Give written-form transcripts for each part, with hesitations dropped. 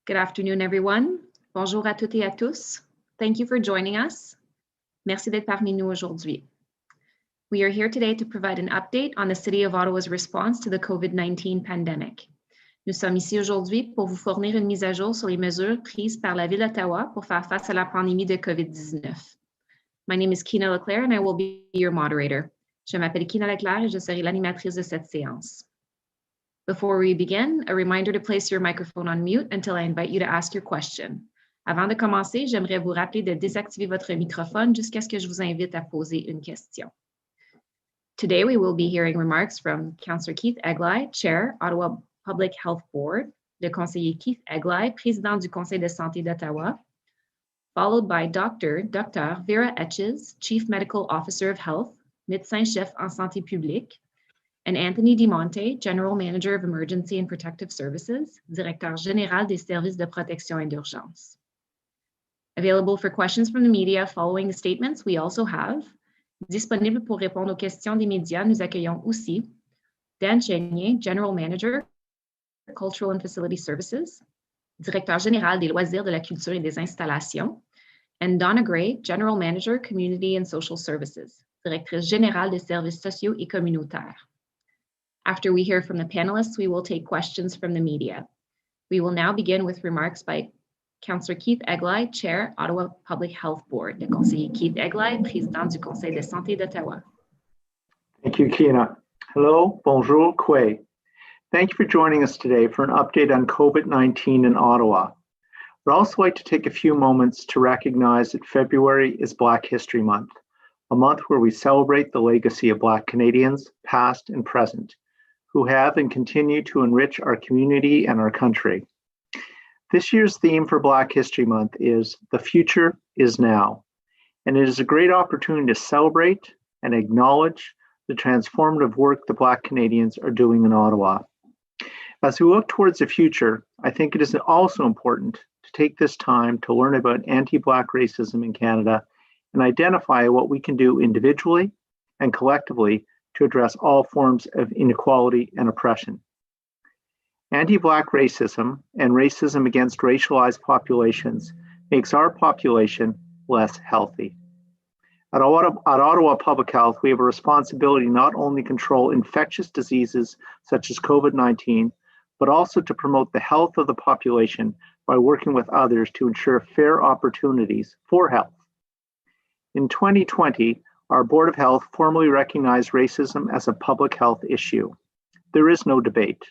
Good afternoon, everyone. Bonjour à toutes et à tous. Thank you for joining us. Merci d'être parmi nous aujourd'hui. We are here today to provide an update on the City of Ottawa's response to the COVID-19 pandemic. Nous sommes ici aujourd'hui pour vous fournir une mise à jour sur les mesures prises par la Ville d'Ottawa pour faire face à la pandémie de COVID-19. My name is Kina Leclerc and I will be your moderator. Je m'appelle Kina Leclerc et je serai l'animatrice de cette séance. Before we begin, a reminder to place your microphone on mute until I invite you to ask your question. Avant de commencer, j'aimerais vous rappeler de désactiver votre microphone jusqu'à ce que je vous invite à poser une question. Today, we will be hearing remarks from Councillor Keith Egli, Chair, Ottawa Public Health Board, le conseiller Keith Egli, président du Conseil de santé d'Ottawa, followed by Dr. Vera Etches, Chief Medical Officer of Health, médecin-chef en santé publique, and Anthony DiMonte, General Manager of Emergency and Protective Services, Directeur Général des Services de Protection et d'Urgence. Available for questions from the media following the statements, we also have, disponible pour répondre aux questions des médias, nous accueillons aussi Dan Chenier, General Manager, Cultural and Facility Services, Directeur Général des loisirs, de la culture et des installations, and Donna Gray, General Manager, Community and Social Services, Directrice Générale des services sociaux et communautaires. After we hear from the panelists, we will take questions from the media. We will now begin with remarks by Councillor Keith Egli, Chair, Ottawa Public Health Board. Le conseiller Keith Egli, président du Conseil de santé d'Ottawa. Thank you, Kina. Hello, bonjour, Kwe. Thank you for joining us today for an update on COVID-19 in Ottawa. I'd also like to take a few moments to recognize that February is Black History Month, a month where we celebrate the legacy of Black Canadians, past and present, who have and continue to enrich our community and our country. This year's theme for Black History Month is "The Future is Now," and it is a great opportunity to celebrate and acknowledge the transformative work the Black Canadians are doing in Ottawa. As we look towards the future, I think it is also important to take this time to learn about anti-Black racism in Canada and identify what we can do individually and collectively to address all forms of inequality and oppression. Anti-Black racism and racism against racialized populations makes our population less healthy. At Ottawa Public Health, we have a responsibility not only to control infectious diseases such as COVID-19, but also to promote the health of the population by working with others to ensure fair opportunities for health. In 2020, our Board of Health formally recognized racism as a public health issue. There is no debate.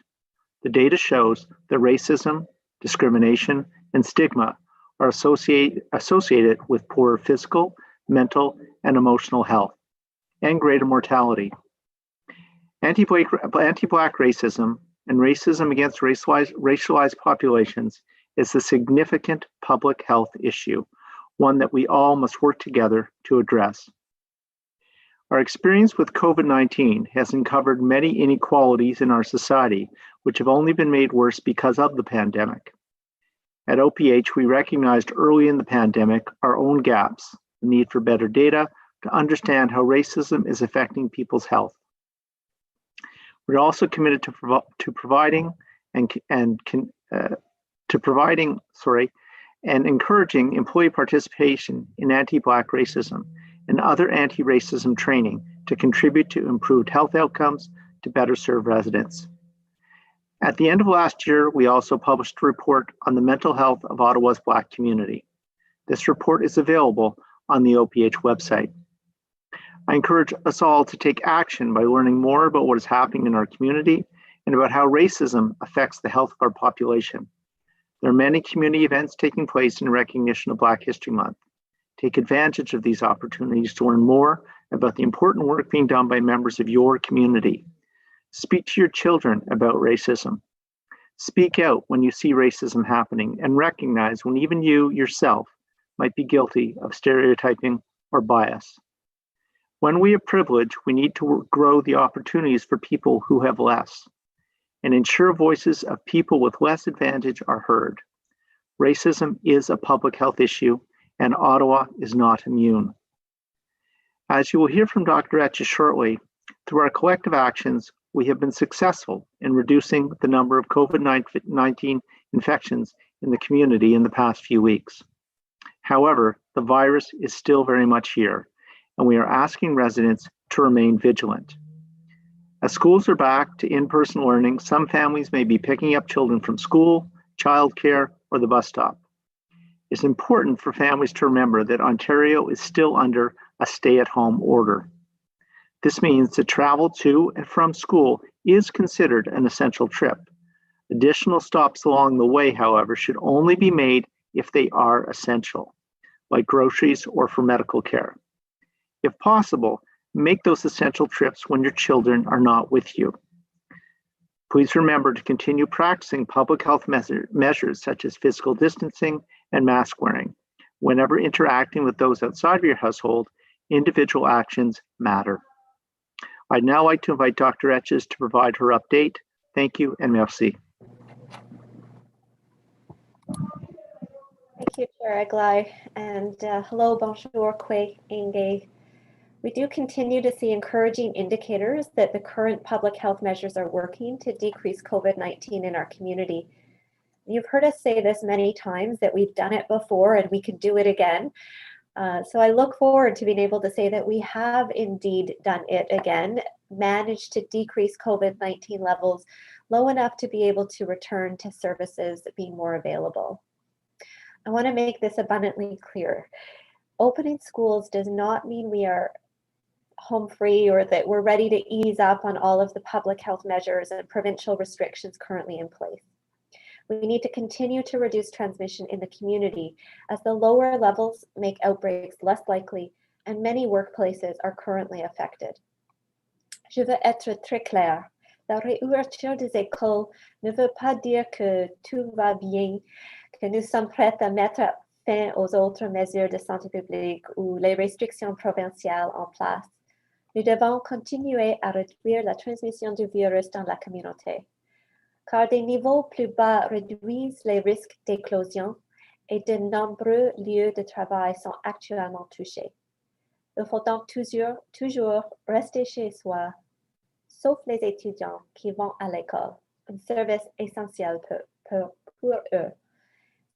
The data shows that racism, discrimination, and stigma are associated with poorer physical, mental, and emotional health, and greater mortality. Anti-Black racism and racism against racialized populations is a significant public health issue, one that we all must work together to address. Our experience with COVID-19 has uncovered many inequalities in our society, which have only been made worse because of the pandemic. At OPH, we recognized early in the pandemic our own gaps, the need for better data to understand how racism is affecting people's health. We're also committed to providing and encouraging employee participation in anti-Black racism and other anti-racism training to contribute to improved health outcomes to better serve residents. At the end of last year, we also published a report on the mental health of Ottawa's Black community. This report is available on the OPH website. I encourage us all to take action by learning more about what is happening in our community and about how racism affects the health of our population. There are many community events taking place in recognition of Black History Month. Take advantage of these opportunities to learn more about the important work being done by members of your community. Speak to your children about racism. Speak out when you see racism happening and recognize when even you yourself might be guilty of stereotyping or bias. When we have privilege, we need to grow the opportunities for people who have less and ensure voices of people with less advantage are heard. Racism is a public health issue, and Ottawa is not immune. As you will hear from Dr. Etches shortly, through our collective actions, we have been successful in reducing the number of COVID-19 infections in the community in the past few weeks. However, the virus is still very much here, and we are asking residents to remain vigilant. As schools are back to in-person learning, some families may be picking up children from school, childcare, or the bus stop. It's important for families to remember that Ontario is still under a stay-at-home order. This means that travel to and from school is considered an essential trip. Additional stops along the way, however, should only be made if they are essential, like groceries or for medical care. If possible, make those essential trips when your children are not with you. Please remember to continue practicing public health measures such as physical distancing and mask wearing. Whenever interacting with those outside of your household, individual actions matter. I'd now like to invite Dr. Etches to provide her update. Thank you and merci. Thank you, Chair Aglai, and hello, bonjour, Kwe Inge. We do continue to see encouraging indicators that the current public health measures are working to decrease COVID-19 in our community. You've heard us say this many times, that we've done it before and we can do it again. So I look forward to being able to say that we have indeed done it again, managed to decrease COVID-19 levels low enough to be able to return to services being more available. I want to make this abundantly clear. Opening schools does not mean we are home free or that we're ready to ease up on all of the public health measures and provincial restrictions currently in place. We need to continue to reduce transmission in the community as the lower levels make outbreaks less likely and many workplaces are currently affected. Je veux être très clair. La réouverture des écoles ne veut pas dire que tout va bien, que nous sommes prêts à mettre fin aux autres mesures de santé publique ou les restrictions provinciales en place. Nous devons continuer à réduire la transmission du virus dans la communauté, car des niveaux plus bas réduisent les risques d'éclosion et de nombreux lieux de travail sont actuellement touchés. Il faut donc toujours rester chez soi, sauf les étudiants qui vont à l'école, un service essentiel pour eux.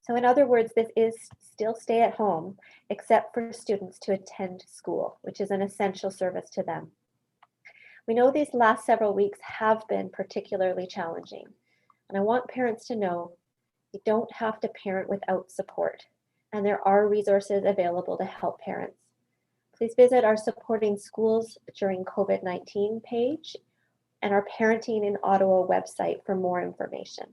So in other words, this is still stay at home, except for students to attend school, which is an essential service to them. We know these last several weeks have been particularly challenging, and I want parents to know you don't have to parent without support, and there are resources available to help parents. Please visit our Supporting Schools During COVID-19 page and our Parenting in Ottawa website for more information.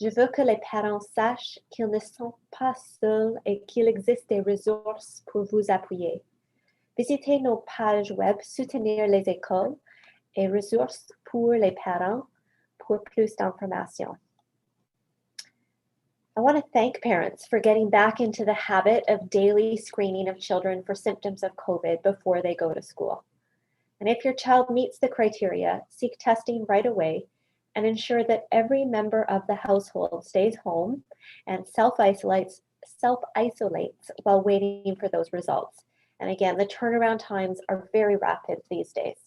Je veux que les parents sachent qu'ils ne sont pas seuls et qu'il existe des ressources pour vous appuyer. Visitez nos pages web Soutenir les écoles et ressources pour les parents pour plus d'informations. I want to thank parents for getting back into the habit of daily screening of children for symptoms of COVID before they go to school. And if your child meets the criteria, seek testing right away and ensure that every member of the household stays home and self-isolates while waiting for those results. And again, the turnaround times are very rapid these days.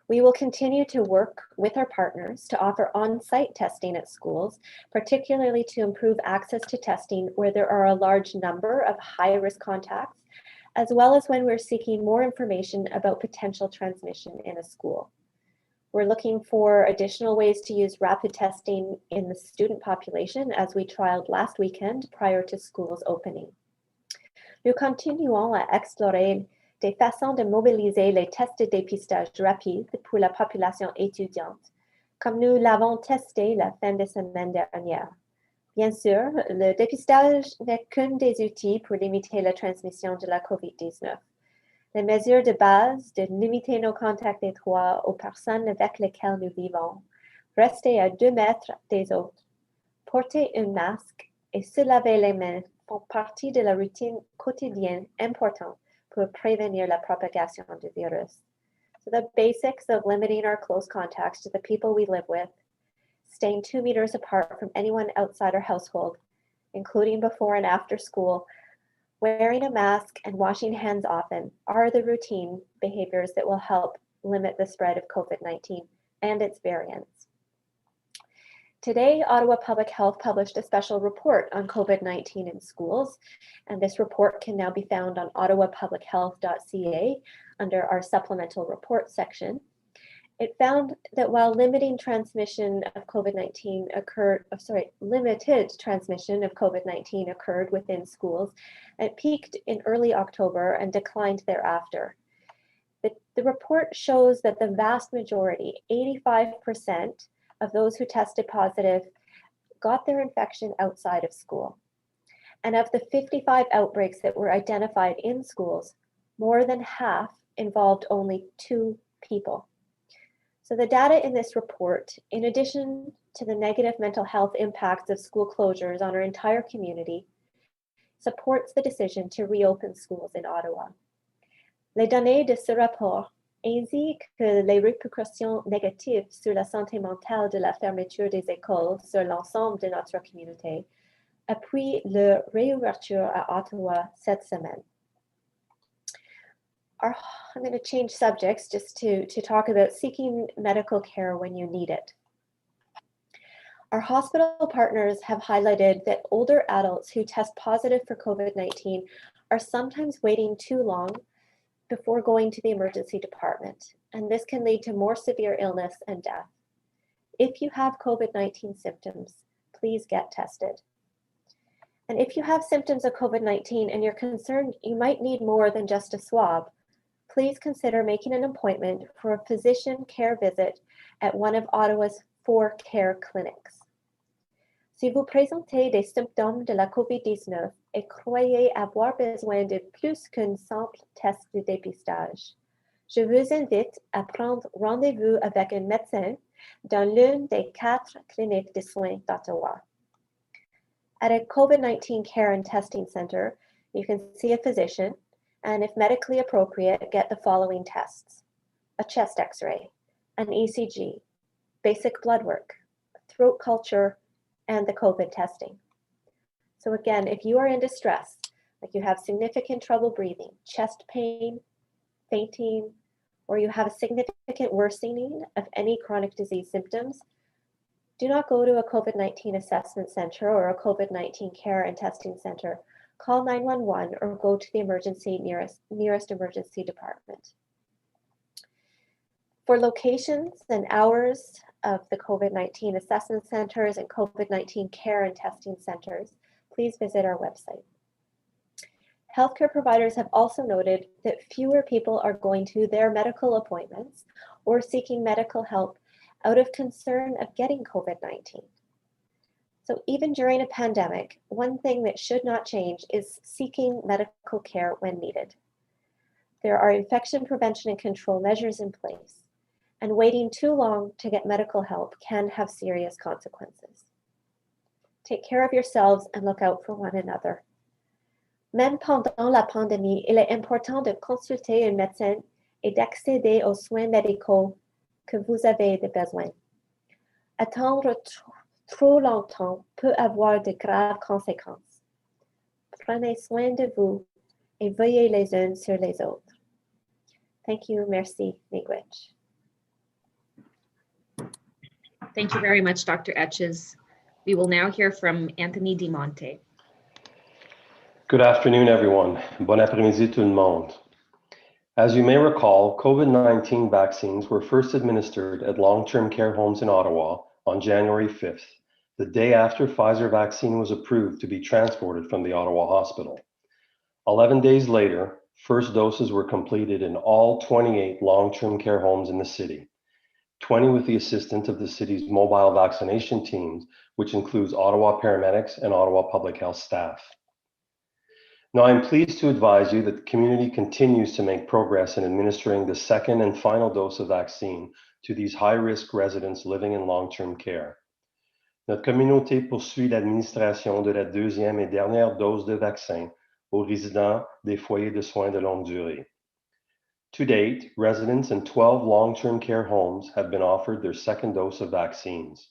We will continue to work with our partners to offer on-site testing at schools, particularly to improve access to testing where there are a large number of high-risk contacts, as well as when we're seeking more information about potential transmission in a school. We're looking for additional ways to use rapid testing in the student population as we trialed last weekend prior to schools opening. Nous continuons à explorer des façons de mobiliser les tests de dépistage rapides pour la population étudiante, comme nous l'avons testé la fin de semaine dernière. Bien sûr, le dépistage n'est qu'un des outils pour limiter la transmission de la COVID-19. Les mesures de base de limiter nos contacts étroits aux personnes avec lesquelles nous vivons, rester à 2 mètres des autres, porter un masque et se laver les mains font partie de la routine quotidienne importante pour prévenir la propagation du virus. So the basics of limiting our close contacts to the people we live with, staying 2 meters apart from anyone outside our household, including before and after school, wearing a mask and washing hands often are the routine behaviors that will help limit the spread of COVID-19 and its variants. Today, Ottawa Public Health published a special report on COVID-19 in schools, and this report can now be found on ottawapublichealth.ca under our supplemental report section. It found that while limited transmission of COVID-19 occurred within schools, it peaked in early October and declined thereafter. The report shows that the vast majority, 85%, of those who tested positive got their infection outside of school. And of the 55 outbreaks that were identified in schools, more than half involved only 2 people. So the data in this report, in addition to the negative mental health impacts of school closures on our entire community, supports the decision to reopen schools in Ottawa. Les données de ce rapport indiquent que les répercussions négatives sur la santé mentale de la fermeture des écoles sur l'ensemble de notre communauté appuient leur réouverture à Ottawa cette semaine. I'm going to change subjects just to talk about seeking medical care when you need it. Our hospital partners have highlighted that older adults who test positive for COVID-19 are sometimes waiting too long before going to the emergency department, and this can lead to more severe illness and death. If you have COVID-19 symptoms, please get tested. And if you have symptoms of COVID-19 and you're concerned you might need more than just a swab, please consider making an appointment for a physician care visit at one of Ottawa's 4 care clinics. Si vous présentez des symptômes de la COVID-19 et croyez avoir besoin de plus qu'un simple test de dépistage, je vous invite à prendre rendez-vous avec un médecin dans l'une des 4 cliniques de soins d'Ottawa. At a COVID-19 care and testing center, you can see a physician and, if medically appropriate, get the following tests: a chest x-ray, an ECG, basic blood work, throat culture, and the COVID testing. So again, if you are in distress, like you have significant trouble breathing, chest pain, fainting, or you have a significant worsening of any chronic disease symptoms, do not go to a COVID-19 assessment center or a COVID-19 care and testing center. Call 911 or go to the nearest emergency department. For locations and hours of the COVID-19 assessment centers and COVID-19 care and testing centers, please visit our website. Healthcare providers have also noted that fewer people are going to their medical appointments or seeking medical help out of concern of getting COVID-19. So even during a pandemic, one thing that should not change is seeking medical care when needed. There are infection prevention and control measures in place, and waiting too long to get medical help can have serious consequences. Take care of yourselves and look out for one another. Même pendant la pandémie, il est important de consulter un médecin et d'accéder aux soins médicaux que vous avez besoin. Attendre trop longtemps peut avoir de graves conséquences. Prenez soin de vous et veillez les uns sur les autres. Thank you. Merci, Miigwech. Thank you very much, Dr. Etches. We will now hear from Anthony DiMonte. Good afternoon, everyone. Bon après-midi tout le monde. As you may recall, COVID-19 vaccines were first administered at long-term care homes in Ottawa on January 5th, the day after Pfizer vaccine was approved to be transported from the Ottawa hospital. 11 days later, first doses were completed in all 28 long-term care homes in the city, 20 with the assistance of the city's mobile vaccination teams, which includes Ottawa paramedics and Ottawa public health staff. Now, I'm pleased to advise you that the community continues to make progress in administering the second and final dose of vaccine to these high-risk residents living in long-term care. Notre communauté poursuit l'administration de la deuxième et dernière dose de vaccin aux résidents des foyers de soins de longue durée. To date, residents in 12 long-term care homes have been offered their second dose of vaccines.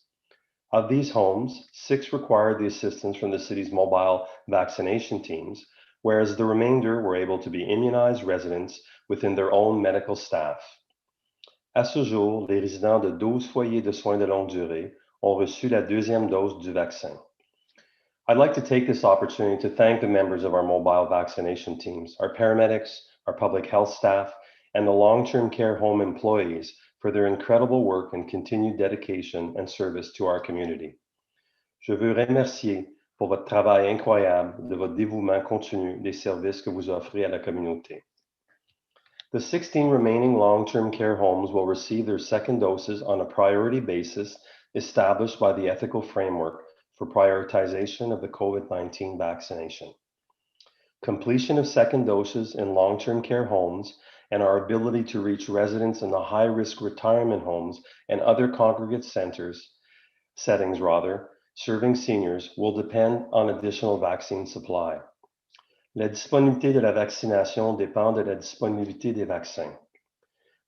Of these homes, 6 required the assistance from the city's mobile vaccination teams, whereas the remainder were able to be immunized residents within their own medical staff. À ce jour, les résidents de 12 foyers de soins de longue durée ont reçu la deuxième dose du vaccin. I'd like to take this opportunity to thank the members of our mobile vaccination teams, our paramedics, our public health staff, and the long-term care home employees for their incredible work and continued dedication and service to our community. Je veux remercier pour votre travail incroyable, de votre dévouement continu, des services que vous offrez à la communauté. The 16 remaining long-term care homes will receive their second doses on a priority basis established by the ethical framework for prioritization of the COVID-19 vaccination. Completion of second doses in long-term care homes and our ability to reach residents in the high-risk retirement homes and other congregate settings serving seniors will depend on additional vaccine supply. La disponibilité de la vaccination dépend de la disponibilité des vaccins.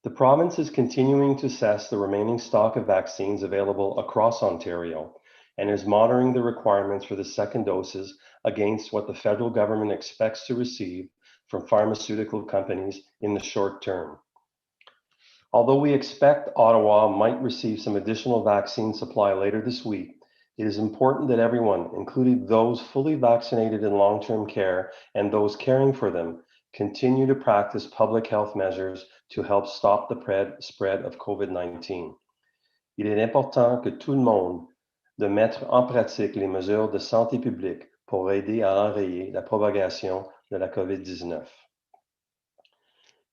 The province is continuing to assess the remaining stock of vaccines available across Ontario and is monitoring the requirements for the second doses against what the federal government expects to receive from pharmaceutical companies in the short term. Although we expect Ottawa might receive some additional vaccine supply later this week, it is important that everyone, including those fully vaccinated in long-term care and those caring for them, continue to practice public health measures to help stop the spread of COVID-19. Il est important que tout le monde de mettre en pratique les mesures de santé publique pour aider à enrayer la propagation de la COVID-19.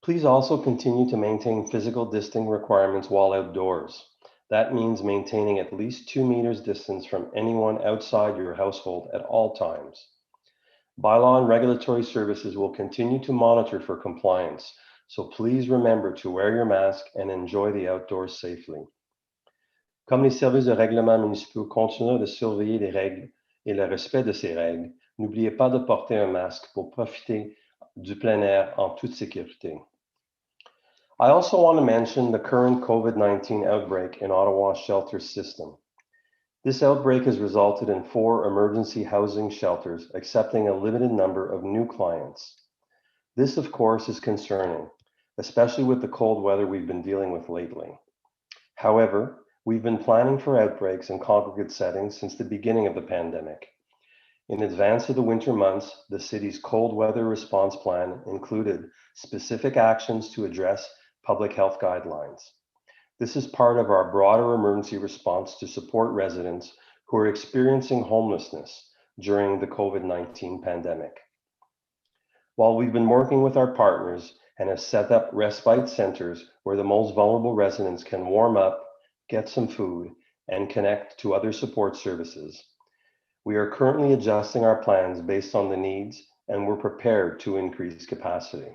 Please also continue to maintain physical distancing requirements while outdoors. That means maintaining at least 2 meters distance from anyone outside your household at all times. Bylaw and regulatory services will continue to monitor for compliance, so please remember to wear your mask and enjoy the outdoors safely. Comme les services de règlement municipaux continuent de surveiller les règles et le respect de ces règles, n'oubliez pas de porter un masque pour profiter du plein air en toute sécurité. I also want to mention the current COVID-19 outbreak in Ottawa's shelter system. This outbreak has resulted in 4 emergency housing shelters accepting a limited number of new clients. This, of course, is concerning, especially with the cold weather we've been dealing with lately. However, we've been planning for outbreaks in congregate settings since the beginning of the pandemic. In advance of the winter months, the city's cold weather response plan included specific actions to address public health guidelines. This is part of our broader emergency response to support residents who are experiencing homelessness during the COVID-19 pandemic. While we've been working with our partners and have set up respite centers where the most vulnerable residents can warm up, get some food, and connect to other support services, we are currently adjusting our plans based on the needs, and we're prepared to increase capacity.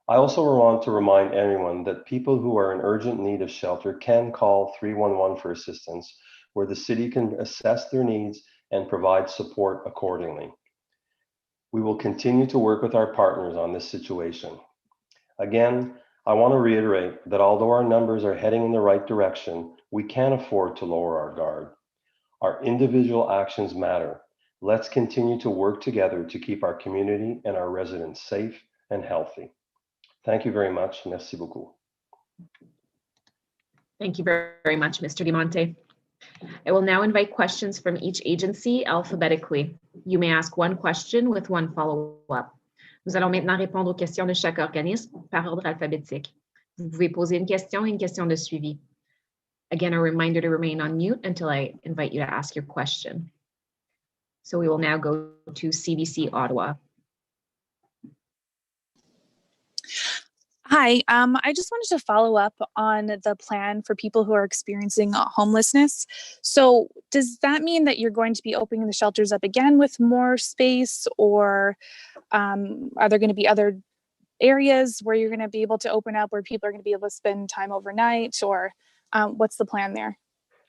I also want to remind everyone that people who are in urgent need of shelter can call 311 for assistance, where the city can assess their needs and provide support accordingly. We will continue to work with our partners on this situation. Again, I want to reiterate that although our numbers are heading in the right direction, we can't afford to lower our guard. Our individual actions matter. Let's continue to work together to keep our community and our residents safe and healthy. Thank you very much. Merci beaucoup. Thank you very much, Mr. Guimante. I will now invite questions from each agency alphabetically. You may ask one question with one follow-up. Nous allons maintenant répondre aux questions de chaque organisme par ordre alphabétique. Vous pouvez poser une question et une question de suivi. Again, a reminder to remain on mute until I invite you to ask your question. So we will now go to CBC Ottawa. Hi, I just wanted to follow up on the plan for people who are experiencing homelessness. So does that mean that you're going to be opening the shelters up again with more space, or are there going to be other areas where you're going to be able to open up where people are going to be able to spend time overnight, or what's the plan there?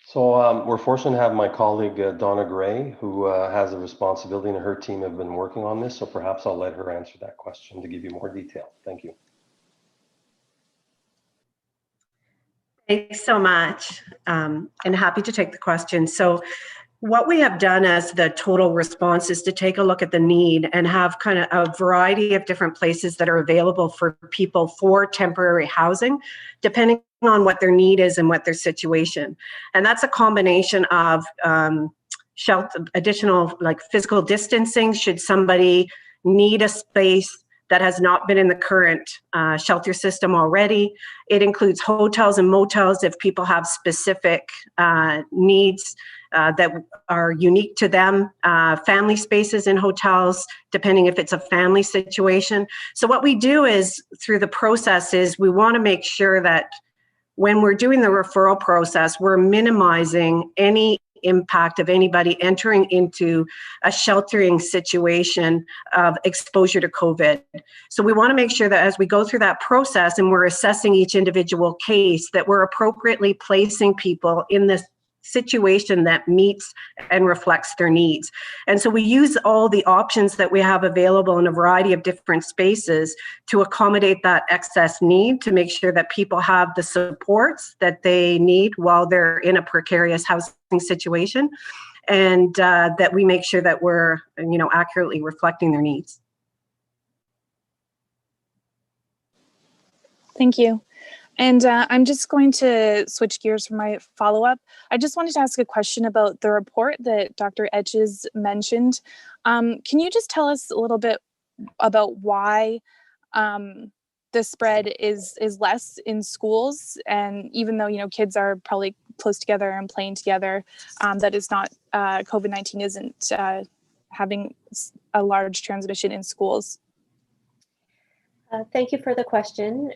So we're fortunate to have my colleague Donna Gray, who has a responsibility, and her team have been working on this. So perhaps I'll let her answer that question to give you more detail. Thank you. Thanks so much, and happy to take the question. So What we have done as the total response is to take a look at the need and have kind of a variety of different places that are available for people for temporary housing, depending on what their need is and what their situation. And that's a combination of shelter, additional like physical distancing, should somebody need a space that has not been in the current shelter system already. It includes hotels and motels if people have specific needs that are unique to them, family spaces in hotels, depending if it's a family situation. So what we do is, through the process, is we want to make sure that when we're doing the referral process, we're minimizing any impact of anybody entering into a sheltering situation of exposure to COVID. So we want to make sure that as we go through that process and we're assessing each individual case, that we're appropriately placing people in this situation that meets and reflects their needs. And so we use all the options that we have available in a variety of different spaces to accommodate that excess need, to make sure that people have the supports that they need while they're in a precarious housing situation, and that we make sure that we're, accurately reflecting their needs. Thank you. And I'm just going to switch gears for my follow-up. I just wanted to ask a question about the report that Dr. Etches mentioned. Can you just tell us a little bit about why the spread is less in schools? And even though, kids are probably close together and playing together, that is not, COVID-19 isn't having a large transmission in schools. Thank you for the question.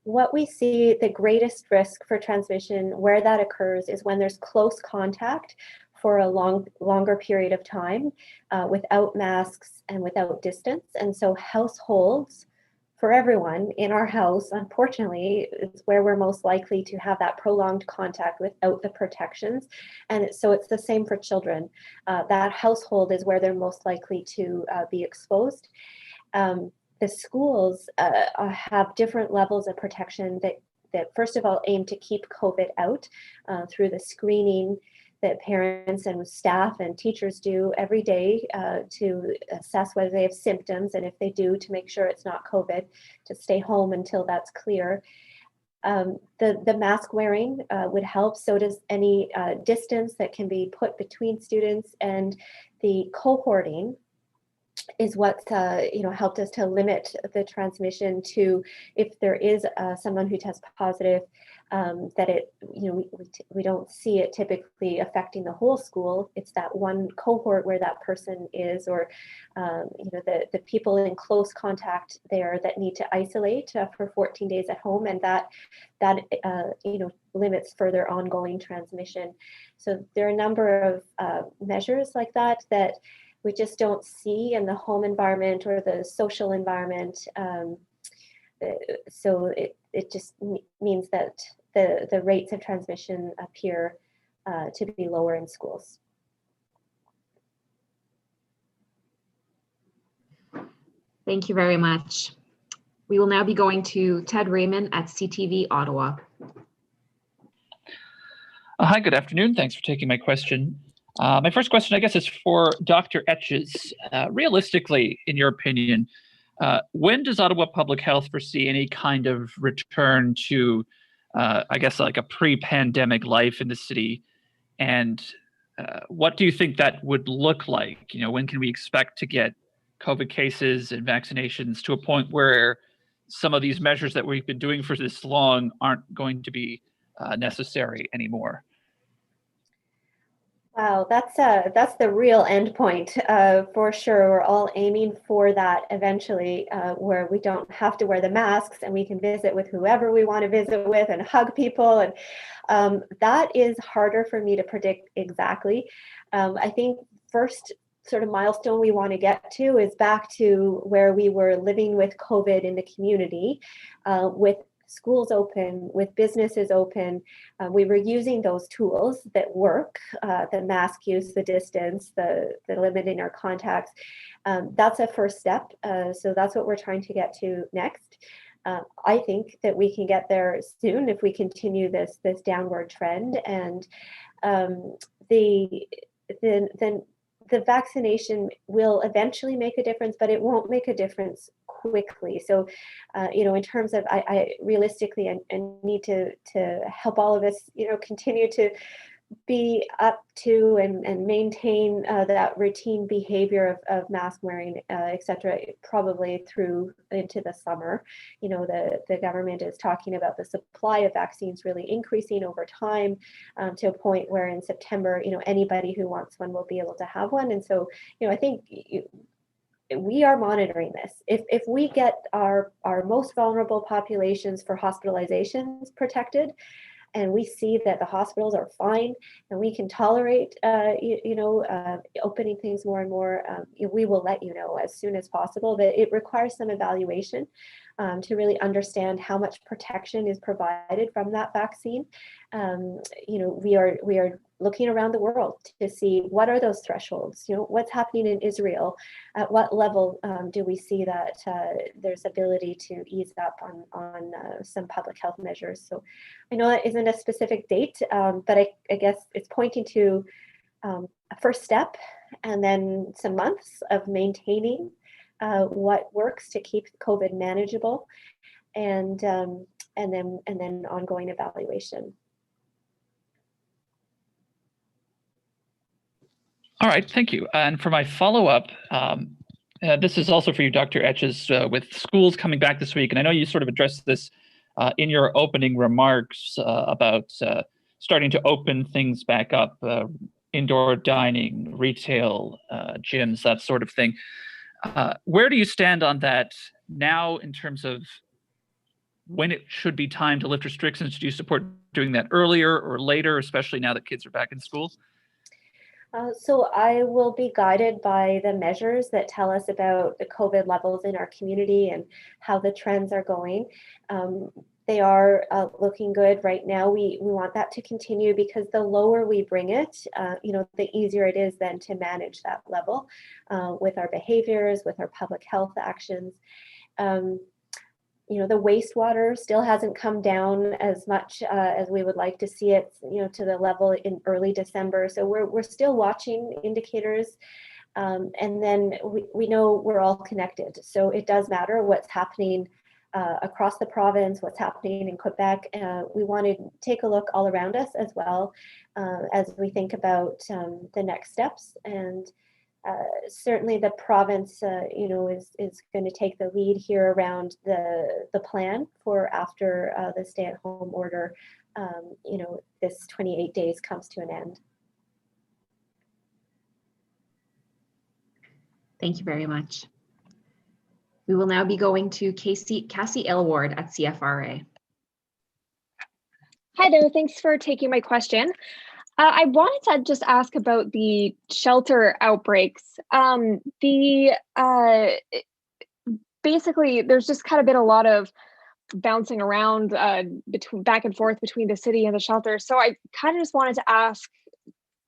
What we see the greatest risk for transmission where that occurs is when there's close contact for a longer period of time without masks and without distance. And so households, for everyone in our house, unfortunately, is where we're most likely to have that prolonged contact without the protections. And so it's the same for children. That household is where they're most likely to be exposed. The schools have different levels of protection that first of all aim to keep COVID out through the screening that parents and staff and teachers do every day to assess whether they have symptoms, and if they do, to make sure it's not COVID, to stay home until that's clear. The mask wearing would help. So does any distance that can be put between students, and the cohorting is what helped us to limit the transmission to, if there is someone who tests positive, that it we don't see it typically affecting the whole school. It's that one cohort where that person is, or the people in close contact there that need to isolate for 14 days at home, and that limits further ongoing transmission. So there are a number of measures like that we just don't see in the home environment or the social environment. So it just means that the rates of transmission appear to be lower in schools. Thank you very much. We will now be going to Ted Raymond at CTV Ottawa. Hi, good afternoon. Thanks for taking my question. My first question, I guess, is for Dr. Etches. Realistically, in your opinion, when does Ottawa Public Health foresee any kind of return to, I guess, like a pre-pandemic life in the city? And what do you think that would look like? When can we expect to get COVID cases and vaccinations to a point where some of these measures that we've been doing for this long aren't going to be necessary anymore? Wow, that's the real end point for sure. We're all aiming for that eventually, where we don't have to wear the masks and we can visit with whoever we want to visit with and hug people. And that is harder for me to predict exactly. I think first sort of milestone we want to get to is back to where we were living with COVID in the community, with schools open, with businesses open. We were using those tools that work, the mask use, the distance, the limiting our contacts. That's a first step. So that's what we're trying to get to next. I think that we can get there soon if we continue this downward trend. And the vaccination will eventually make a difference, but it won't make a difference quickly. So, in terms of, I realistically, and need to help all of us, continue to be up to and maintain that routine behavior of mask wearing, et cetera, probably through into the summer. The government is talking about the supply of vaccines really increasing over time to a point where in September, anybody who wants one will be able to have one. And so, I think we are monitoring this. If we get our most vulnerable populations for hospitalizations protected, and we see that the hospitals are fine and we can tolerate, opening things more and more, we will let you know as soon as possible. But it requires some evaluation to really understand how much protection is provided from that vaccine. We are looking around the world to see what are those thresholds. What's happening in Israel? At what level do we see that there's ability to ease up on some public health measures? So I know that isn't a specific date, but I guess it's pointing to a first step and then some months of maintaining what works to keep COVID manageable, and then ongoing evaluation. All right, thank you. And for my follow-up, this is also for you, Dr. Etches, with schools coming back this week. And I know you sort of addressed this in your opening remarks about starting to open things back up, indoor dining, retail, gyms, that sort of thing. Where do you stand on that now in terms of when it should be time to lift restrictions? Do you support doing that earlier or later, especially now that kids are back in school? So I will be guided by the measures that tell us about the COVID levels in our community and how the trends are going. They are looking good right now. We want that to continue, because the lower we bring it, the easier it is then to manage that level with our behaviors, with our public health actions. The wastewater still hasn't come down as much as we would like to see it, to the level in early December. So we're still watching indicators. And then we know we're all connected. So it does matter what's happening across the province, what's happening in Quebec. We want to take a look all around us as well as we think about the next steps. And certainly the province, is going to take the lead here around the plan for after the stay-at-home order, this 28 days comes to an end. Thank you very much. We will now be going to Cassie Aylward at CFRA. Hi there, thanks for taking my question. I wanted to just ask about the shelter outbreaks. Basically, there's just kind of been a lot of bouncing around back and forth between the city and the shelter. So I kind of just wanted to ask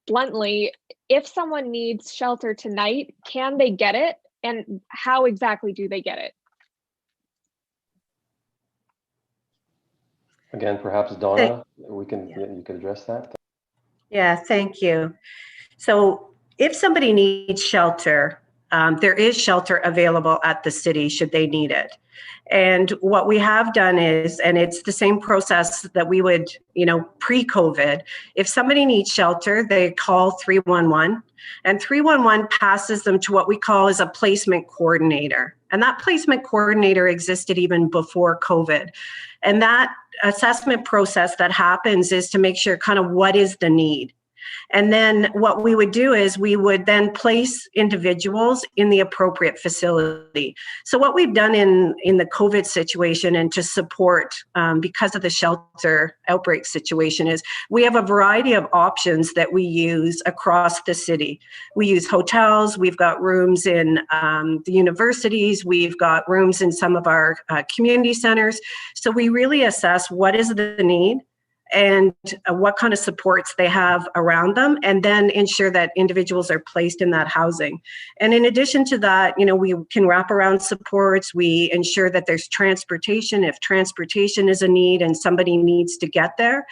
bluntly, if someone needs shelter tonight, can they get it? And how exactly do they get it? Again, perhaps Donna, you can address that. Yeah, thank you. So if somebody needs shelter, there is shelter available at the city should they need it. And what we have done is, and it's the same process that we would, pre-COVID, if somebody needs shelter, they call 311, and 311 passes them to what we call as a placement coordinator. And that placement coordinator existed even before COVID. And that assessment process that happens is to make sure kind of what is the need. And then what we would do is we would then place individuals in the appropriate facility. So what we've done in the COVID situation and to support because of the shelter outbreak situation is we have a variety of options that we use across the city. We use hotels, we've got rooms in the universities, we've got rooms in some of our community centers. So we really assess what is the need and what kind of supports they have around them, and then ensure that individuals are placed in that housing. And in addition to that, we can wrap around supports. We ensure that there's transportation if transportation is a need and somebody needs to get there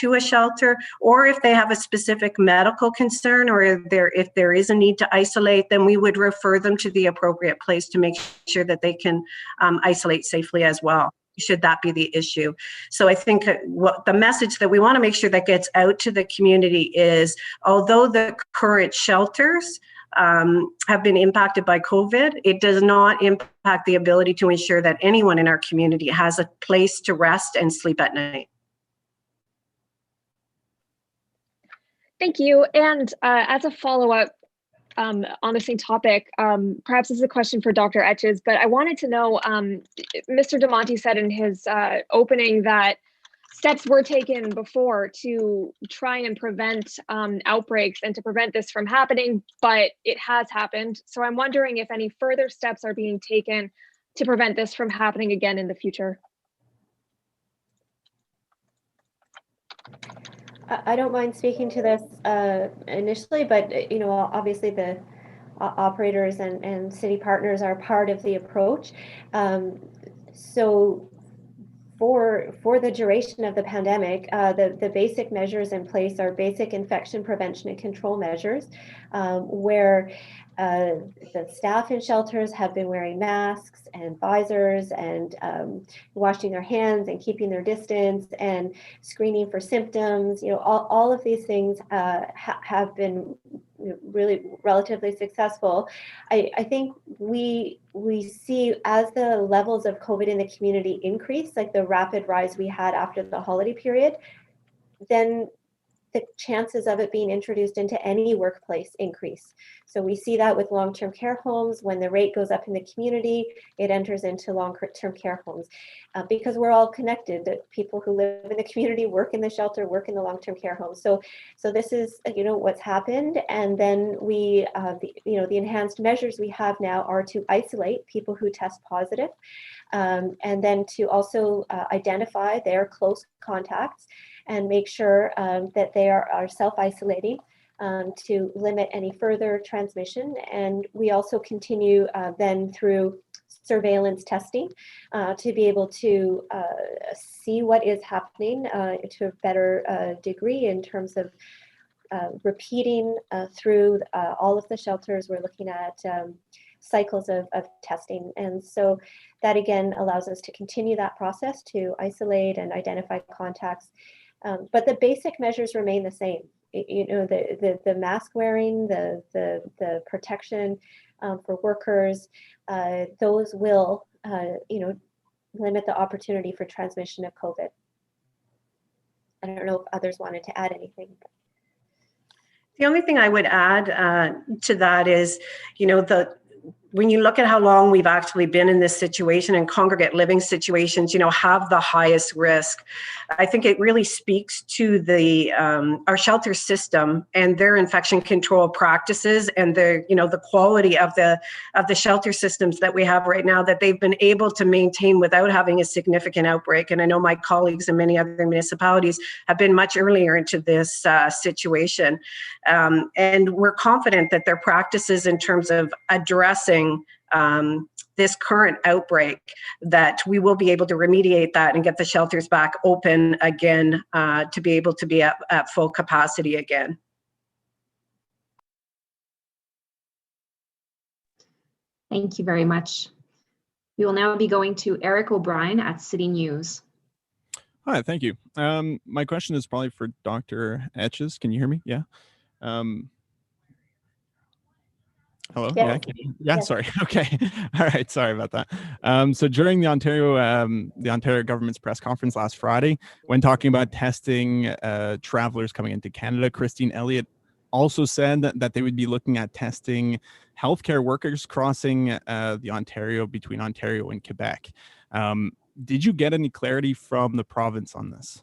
to a shelter, or if they have a specific medical concern, or if there is a need to isolate, then we would refer them to the appropriate place to make sure that they can isolate safely as well, should that be the issue. So I think what the message that we want to make sure that gets out to the community is, although the current shelters have been impacted by COVID, it does not impact the ability to ensure that anyone in our community has a place to rest and sleep at night. Thank you. And as a follow-up on the same topic, perhaps this is a question for Dr. Etches, but I wanted to know, Mr. DeMonte said in his opening that steps were taken before to try and prevent outbreaks and to prevent this from happening, but it has happened. So I'm wondering if any further steps are being taken to prevent this from happening again in the future. I don't mind speaking to this initially, but obviously the operators and city partners are part of the approach. So for the duration of the pandemic, the basic measures in place are basic infection prevention and control measures, where the staff in shelters have been wearing masks and visors and washing their hands and keeping their distance and screening for symptoms. All of these things have been really relatively successful. I think we see, as the levels of COVID in the community increase, like the rapid rise we had after the holiday period, then the chances of it being introduced into any workplace increase. So we see that with long-term care homes. When the rate goes up in the community, it enters into long-term care homes because we're all connected. The people who live in the community work in the shelter, work in the long-term care homes. So this is what's happened. And then we, the enhanced measures we have now are to isolate people who test positive, and then to also identify their close contacts and make sure that they are self-isolating to limit any further transmission. And we also continue then through surveillance testing to be able to see what is happening to a better degree in terms of repeating through all of the shelters. We're looking at cycles of testing. And so that again allows us to continue that process to isolate and identify contacts. But the basic measures remain the same. The mask wearing, the protection for workers, those will limit the opportunity for transmission of COVID. I don't know if others wanted to add anything. The only thing I would add to that is, when you look at how long we've actually been in this situation, and congregate living situations, have the highest risk. I think it really speaks to the our shelter system and their infection control practices, and the quality of the shelter systems that we have right now, that they've been able to maintain without having a significant outbreak. And I know my colleagues in many other municipalities have been much earlier into this situation, and we're confident that their practices in terms of addressing this current outbreak, that we will be able to remediate that and get the shelters back open again to be able to be at full capacity again. Thank you very much. We will now be going to Eric O'Brien at City News. Hi, thank you. My question is probably for Dr. Etches. Can you hear me? Yeah. Hello? Yes. Yeah, sorry. Okay. All right. Sorry about that. So during the Ontario government's press conference last Friday, when talking about testing travelers coming into Canada, Christine Elliott also said that they would be looking at testing healthcare workers crossing the Ontario, between Ontario and Quebec. Did you get any clarity from the province on this?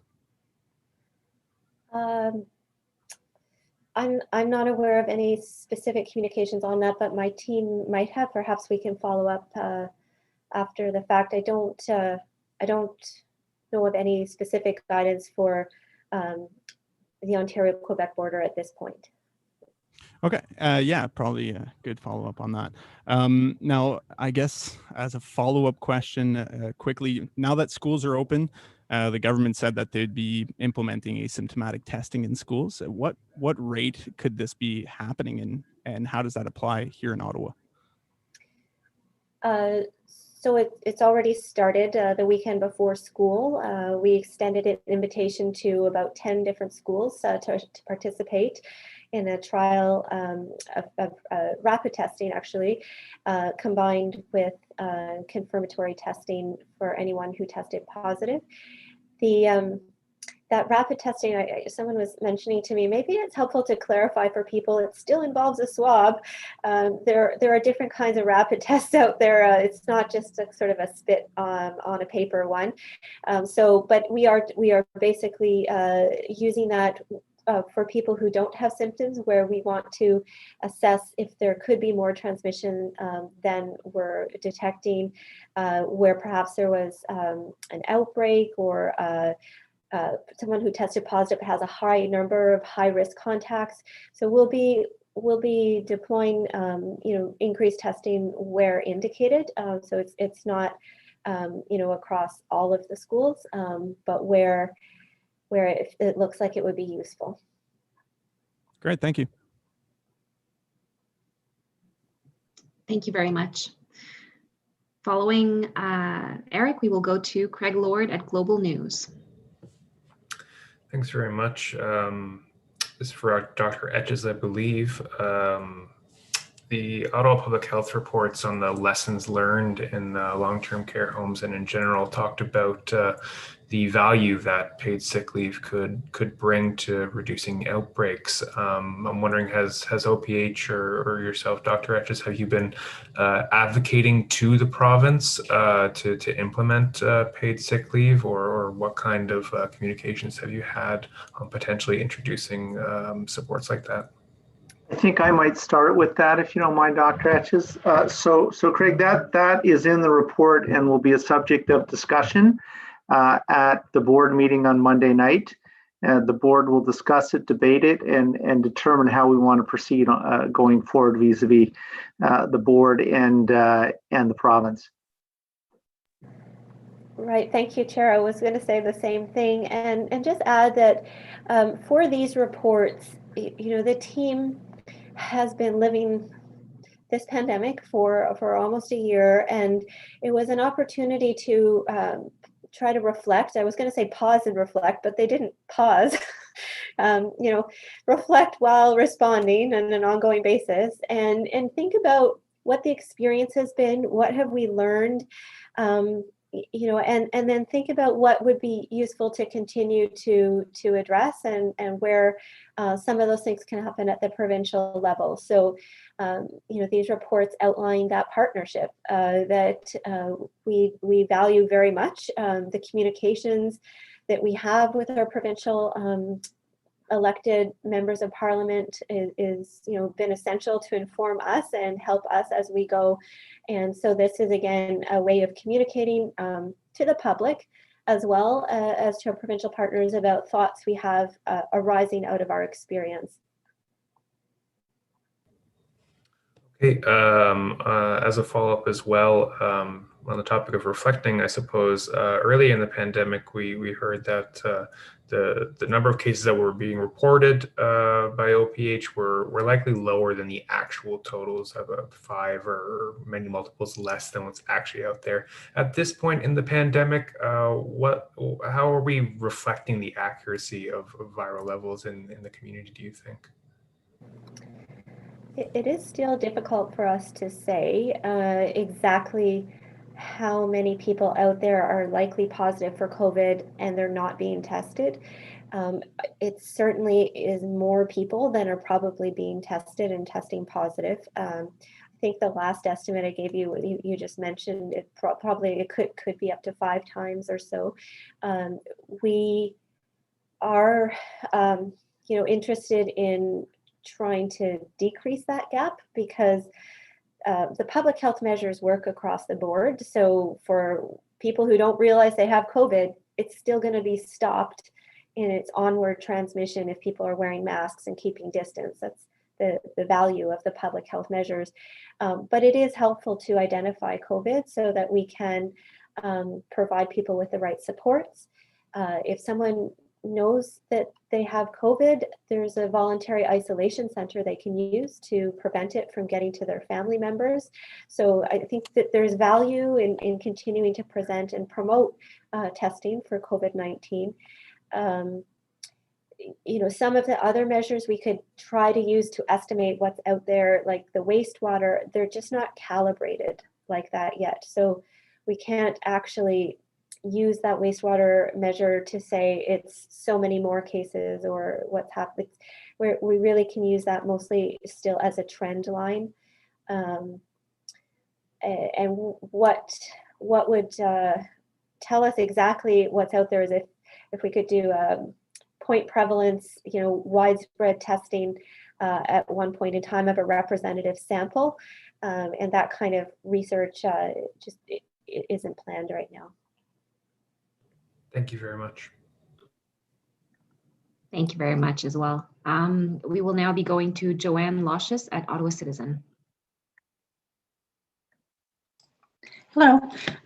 I'm not aware of any specific communications on that, but my team might have. Perhaps we can follow up after the fact. I don't know of any specific guidance for the Ontario-Quebec border at this point. Okay. Yeah, probably a good follow-up on that. Now, I guess as a follow-up question, quickly, now that schools are open, the government said that they'd be implementing asymptomatic testing in schools. What rate could this be happening in, and how does that apply here in Ottawa? So it's already started the weekend before school. We extended an invitation to about 10 different schools to participate in a trial of rapid testing, actually, combined with confirmatory testing for anyone who tested positive. That rapid testing, someone was mentioning to me, maybe it's helpful to clarify for people, it still involves a swab. There are different kinds of rapid tests out there. It's not just a sort of a spit on a paper one. But we are basically using that for people who don't have symptoms, where we want to assess if there could be more transmission than we're detecting, where perhaps there was an outbreak or someone who tested positive has a high number of high-risk contacts. So we'll be deploying increased testing where indicated. So it's not across all of the schools, but where it looks like it would be useful. Great, thank you. Thank you very much. Following Eric, we will go to Craig Lord at Global News. Thanks very much. This is for Dr. Etches, I believe. The Ottawa Public Health reports on the lessons learned in long-term care homes and in general talked about the value that paid sick leave could bring to reducing outbreaks. I'm wondering, has OPH or yourself, Dr. Etches, have you been advocating to the province to implement paid sick leave, or what kind of communications have you had on potentially introducing supports like that? I think I might start with that, if you don't mind, Dr. Etches. So Craig, that is in the report and will be a subject of discussion at the board meeting on Monday night. The board will discuss it, debate it, and determine how we want to proceed going forward vis-a-vis the board and the province. Right, thank you, Chair. I was going to say the same thing, and just add that for these reports, the team has been living this pandemic for almost a year, and it was an opportunity to try to reflect. I was going to say pause and reflect, but they didn't pause. Reflect while responding on an ongoing basis, and think about what the experience has been, what have we learned, and then think about what would be useful to continue to address, and where some of those things can happen at the provincial level. So, these reports outline that partnership that we value very much. The communications that we have with our provincial elected members of parliament is been essential to inform us and help us as we go. And so this is, again, a way of communicating to the public as well as to our provincial partners about thoughts we have arising out of our experience. Okay, as a follow-up as well, on the topic of reflecting, I suppose, early in the pandemic, we heard that the number of cases that were being reported by OPH were likely lower than the actual totals of 5 or many multiples less than what's actually out there. At this point in the pandemic, how are we reflecting the accuracy of viral levels in the community, do you think? It is still difficult for us to say exactly how many people out there are likely positive for COVID and they're not being tested. It certainly is more people than are probably being tested and testing positive. I think the last estimate I gave you, you just mentioned, it could be up to 5 times or so. We are, interested in trying to decrease that gap, because the public health measures work across the board. So for people who don't realize they have COVID, it's still going to be stopped in its onward transmission if people are wearing masks and keeping distance. That's the value of the public health measures. But it is helpful to identify COVID so that we can provide people with the right supports. If someone knows that they have COVID, there's a voluntary isolation center they can use to prevent it from getting to their family members. So I think that there's value in continuing to present and promote testing for COVID-19. You know, some of the other measures we could try to use to estimate what's out there, like the wastewater, they're just not calibrated like that yet. So we can't actually use that wastewater measure to say it's so many more cases or what's happened. We really can use that mostly still as a trend line. And what would tell us exactly what's out there is if we could do point prevalence, you know, widespread testing at one point in time of a representative sample, and that kind of research just it isn't planned right now. Thank you very much. Thank you very much as well. We will now be going to Joanne Loshes at Ottawa Citizen. Hello.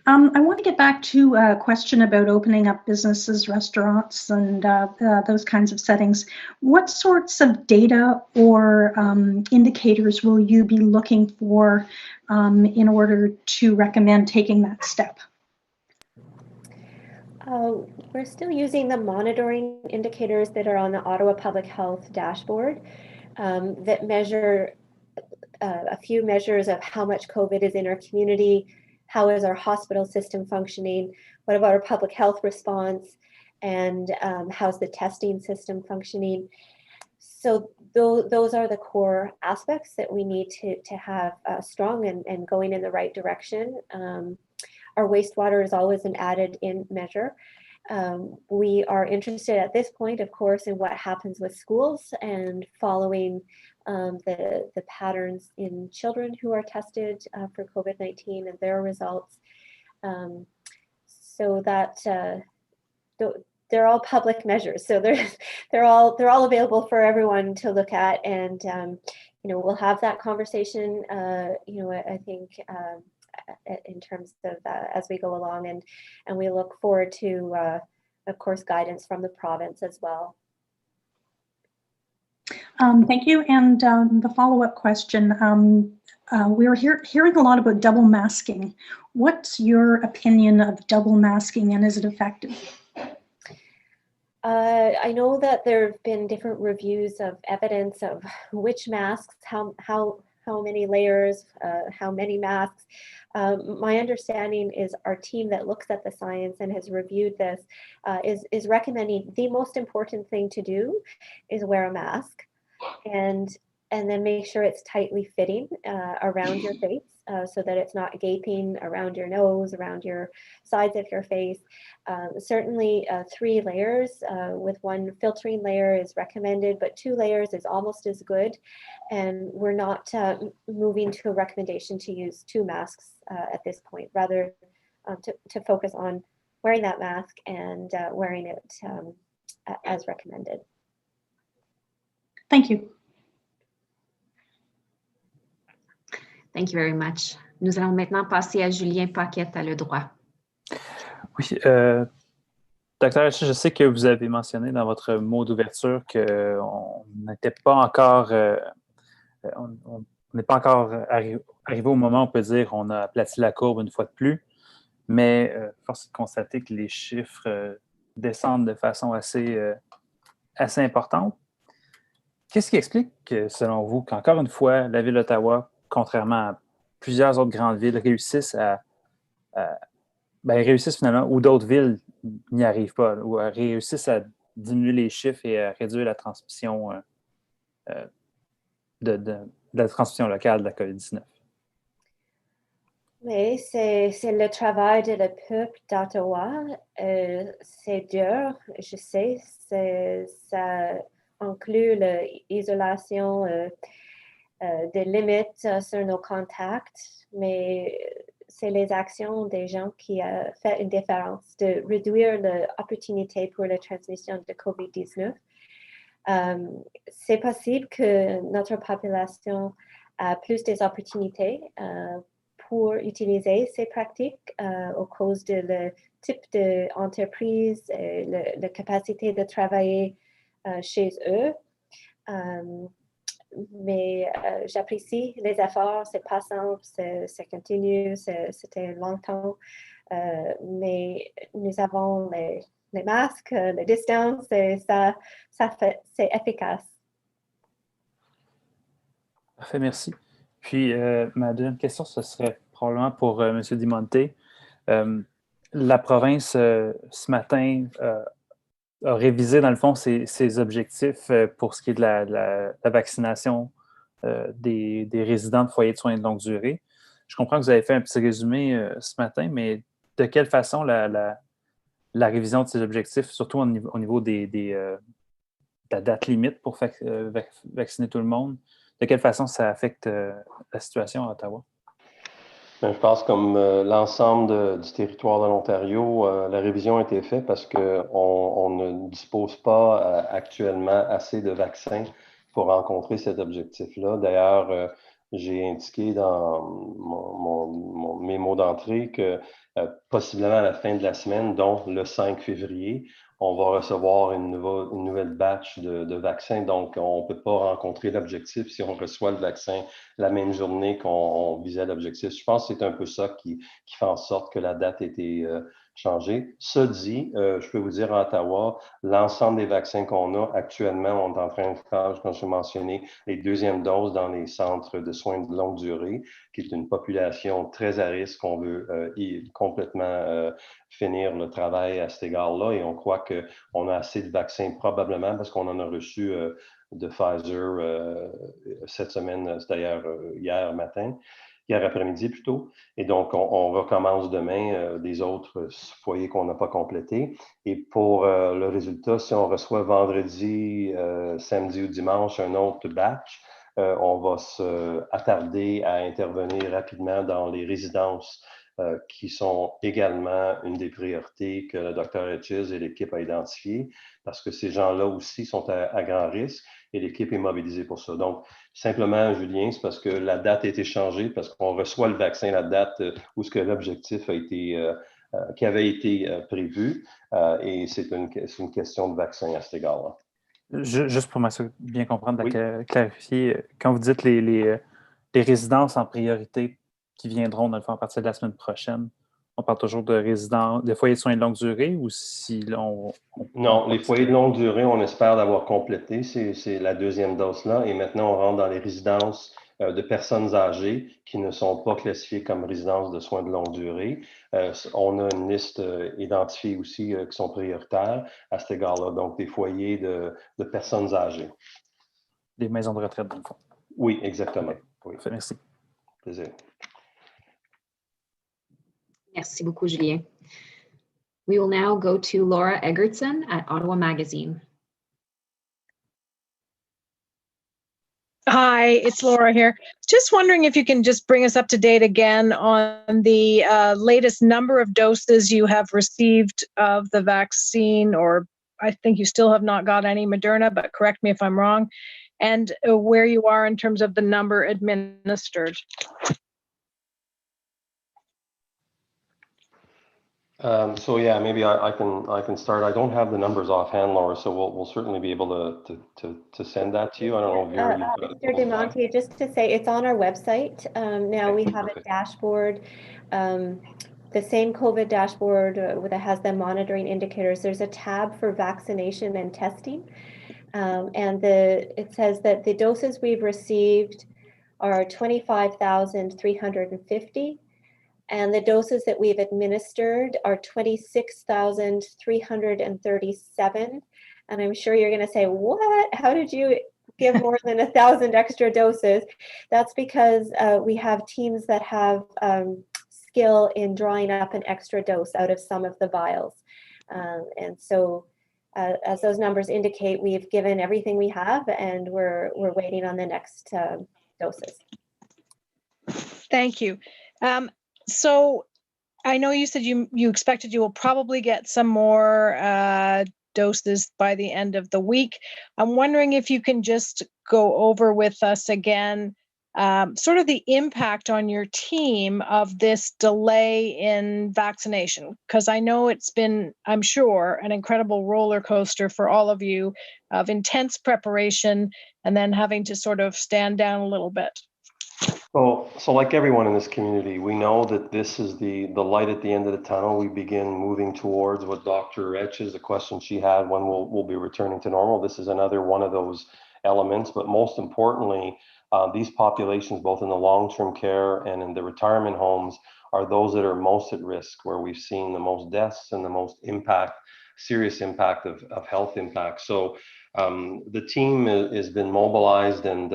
I want to get back to a question about opening up businesses, restaurants, and those kinds of settings. What sorts of data or indicators will you be looking for in order to recommend taking that step? We're still using the monitoring indicators that are on the Ottawa Public Health dashboard that measure a few measures of how much COVID is in our community, how is our hospital system functioning, what about our public health response, and how's the testing system functioning. So those are the core aspects that we need to have strong and going in the right direction. Our wastewater is always an added in measure. We are interested at this point, of course, in what happens with schools and following the patterns in children who are tested for COVID-19 and their results. So that they're all public measures. So they're all available for everyone to look at, and you know, we'll have that conversation. You know, I think. In terms of as we go along, and we look forward to, of course, guidance from the province as well. Thank you. And the follow-up question, we're hearing a lot about double masking. What's your opinion of double masking, and is it effective? I know that there have been different reviews of evidence of which masks, how many layers, how many masks. My understanding is our team that looks at the science and has reviewed this is recommending the most important thing to do is wear a mask and then make sure it's tightly fitting around your face so that it's not gaping around your nose, around your sides of your face. Certainly 3 layers with 1 filtering layer is recommended, but 2 layers is almost as good. And we're not moving to a recommendation to use 2 masks at this point, rather to focus on wearing that mask and wearing it as recommended. Thank you. Thank you very much. Nous allons maintenant passer à Julien Paquette à Le Droit. Oui, Docteur, je sais que vous avez mentionné dans votre mot d'ouverture qu'on n'était pas encore, on n'est pas encore arrivé au moment où on peut dire qu'on a aplati la courbe une fois de plus, mais force est de constater que les chiffres descendent de façon assez importante. Qu'est-ce qui explique, selon vous, qu'encore une fois, la Ville d'Ottawa, contrairement à plusieurs autres grandes villes, réussissent réussissent finalement, ou d'autres villes n'y arrivent pas, ou réussissent à diminuer les chiffres et à réduire la transmission de la transmission locale de la COVID-19? Oui, c'est le travail de le peuple d'Ottawa. C'est dur, je sais. Ça inclut l'isolation, des limites sur nos contacts, mais c'est les actions des gens qui font une différence, de réduire l'opportunité pour la transmission de COVID-19. C'est possible que notre population a plus des opportunités pour utiliser ces pratiques à cause de le type d'entreprise et la capacité de travailler chez eux. Mais j'apprécie les efforts, c'est pas simple, c'est continu, c'était longtemps, mais nous avons les masques, les distances, et c'est efficace. Parfait, merci. Puis, ma deuxième question, ce serait probablement pour M. Dimonte. La province, ce matin, a révisé, dans le fond, ses objectifs pour ce qui est de la vaccination des résidents de foyers de soins de longue durée. Je comprends que vous avez fait un petit résumé ce matin, mais de quelle façon la révision de ces objectifs, surtout au niveau de la date limite pour vacciner tout le monde, de quelle façon ça affecte la situation à Ottawa? Je pense comme l'ensemble du territoire de l'Ontario, la révision a été faite parce qu'on ne dispose pas actuellement assez de vaccins pour rencontrer cet objectif-là. D'ailleurs, j'ai indiqué dans mes mots d'entrée que possiblement à la fin de la semaine, donc le 5 février, on va recevoir une nouvelle batch de vaccins. Donc, on ne peut pas rencontrer l'objectif si on reçoit le vaccin la même journée qu'on visait l'objectif. Je pense que c'est un peu ça qui fait en sorte que la date a été changée. Ça dit, je peux vous dire à Ottawa, l'ensemble des vaccins qu'on a actuellement, on est en train de faire, comme je l'ai mentionné, les deuxièmes doses dans les centres de soins de longue durée, qui est une population très à risque. On veut complètement finir le travail à cet égard-là et on croit qu'on a assez de vaccins probablement parce qu'on en a reçu de Pfizer cette semaine, c'est-à-dire hier après-midi plutôt. Et donc, on recommence demain des autres foyers qu'on n'a pas complétés. Et pour le résultat, si on reçoit vendredi, samedi ou dimanche un autre batch, on va s'attarder à intervenir rapidement dans les résidences qui sont également une des priorités que le Dr. Etches et l'équipe a identifiées, parce que ces gens-là aussi sont à grand risque et l'équipe est mobilisée pour ça. Donc, simplement, Julien, c'est parce que la date a été changée, parce qu'on reçoit le vaccin, la date où ce que l'objectif a été, qui avait été prévu, et c'est une question de vaccin à cet égard-là. Juste pour bien comprendre, Oui. clarifier, quand vous dites les résidences en priorité qui viendront, dans le fond, à partir de la semaine prochaine, on parle toujours de résidents, de foyers de soins de longue durée ou si Non, les foyers de longue durée, on espère d'avoir complété, c'est la deuxième dose-là, et maintenant on rentre dans les résidences de personnes âgées qui ne sont pas classifiées comme résidences de soins de longue durée. On a une liste identifiée aussi qui sont prioritaires à cet égard-là, donc des foyers de personnes âgées. Des maisons de retraite, dans le fond. Oui, exactement. Okay. Oui. Merci. Plaisir. Merci beaucoup, Julien. We will now go to Laura Egertson at Ottawa Magazine. Hi, it's Laura here. Just wondering if you can just bring us up to date again on the latest number of doses you have received of the vaccine, or I think you still have not got any Moderna, but correct me if I'm wrong, and where you are in terms of the number administered. So yeah, maybe I can start. I don't have the numbers offhand, Laura, so we'll certainly be able to send that to you. I don't know if Mr. DeMonte, just to say, it's on our website. Now we have a dashboard, the same COVID dashboard that has the monitoring indicators. There's a tab for vaccination and testing, and it says that the doses we've received are 25,350. And the doses that we've administered are 26,337. And I'm sure you're going to say, what? How did you give more than 1,000 extra doses? That's because we have teams that have skill in drawing up an extra dose out of some of the vials. And so as those numbers indicate, we've given everything we have and we're waiting on the next doses. Thank you. So I know you said you expected you will probably get some more doses by the end of the week. I'm wondering if you can just go over with us again sort of the impact on your team of this delay in vaccination, because I know it's been, I'm sure, an incredible roller coaster for all of you of intense preparation and then having to sort of stand down a little bit. So like everyone in this community, we know that this is the light at the end of the tunnel. We begin moving towards what Dr. Etches, the question she had, when we'll be returning to normal. This is another one of those elements, but most importantly, these populations, both in the long-term care and in the retirement homes, are those that are most at risk, where we've seen the most deaths and the most impact, serious impact of health impact. So the team has been mobilized and